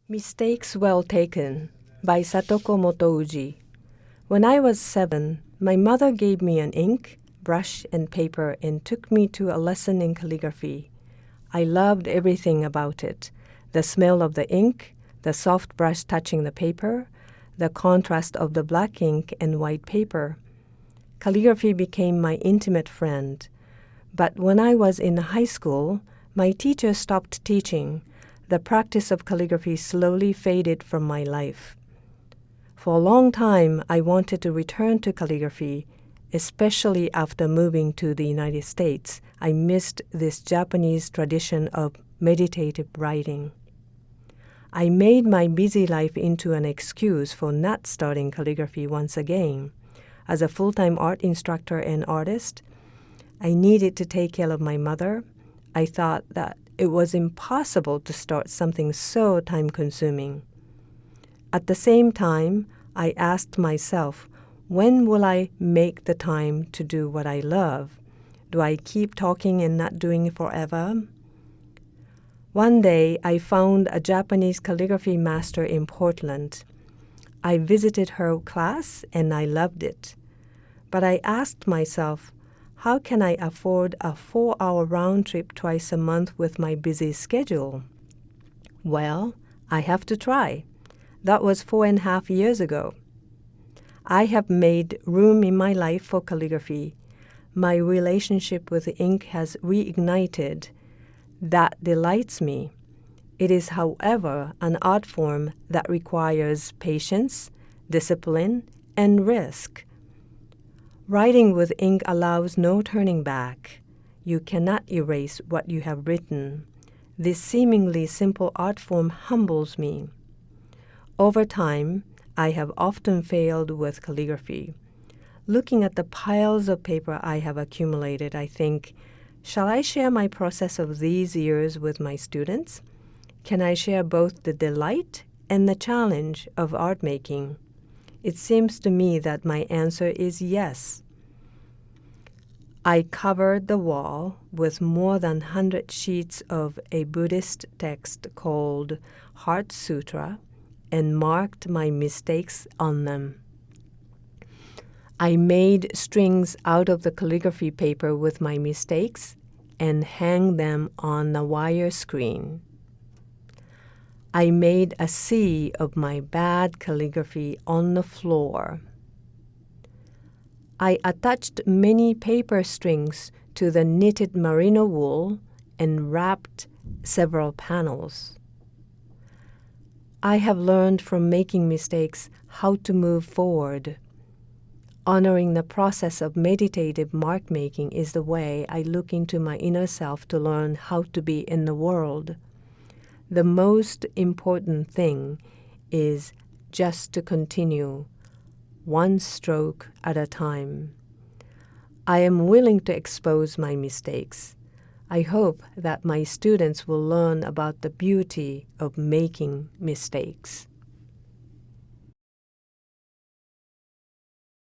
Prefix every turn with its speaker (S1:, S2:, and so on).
S1: Mistakes Well Taken by Satoko Motouji. When I was 7, my mother gave me an ink, brush, and paper and took me to a lesson in calligraphy. I loved everything about it: the smell of the ink, the soft brush touching the paper, the contrast of the black ink and white paper. Calligraphy became my intimate friend. But when I was in high school, my teacher stopped teaching. The practice of calligraphy slowly faded from my life. For a long time, I wanted to return to calligraphy, especially after moving to the United States. I missed this Japanese tradition of meditative writing. I made my busy life into an excuse for not starting calligraphy once again. As a full-time art instructor and artist, I needed to take care of my mother. I thought that it was impossible to start something so time-consuming. At the same time, I asked myself, when will I make the time to do what I love? Do I keep talking and not doing it forever? One day, I found a Japanese calligraphy master in Portland. I visited her class and I loved it. But I asked myself, how can I afford a 4-hour round trip twice a month with my busy schedule? Well, I have to try. That was 4.5 years ago. I have made room in my life for calligraphy. My relationship with ink has reignited. That delights me. It is, however, an art form that requires patience, discipline, and risk. Writing with ink allows no turning back. You cannot erase what you have written. This seemingly simple art form humbles me. Over time, I have often failed with calligraphy. Looking at the piles of paper I have accumulated, I think, shall I share my process of these years with my students? Can I share both the delight and the challenge of art making? It seems to me that my answer is yes. I covered the wall with more than 100 sheets of a Buddhist text called Heart Sutra and marked my mistakes on them. I made strings out of the calligraphy paper with my mistakes and hang them on a wire screen. I made a sea of my bad calligraphy on the floor. I attached many paper strings to the knitted merino wool and wrapped several panels. I have learned from making mistakes how to move forward. Honoring the process of meditative mark making is the way I look into my inner self to learn how to be in the world. The most important thing is just to continue, one stroke at a time. I am willing to expose my mistakes. I hope that my students will learn about the beauty of making mistakes.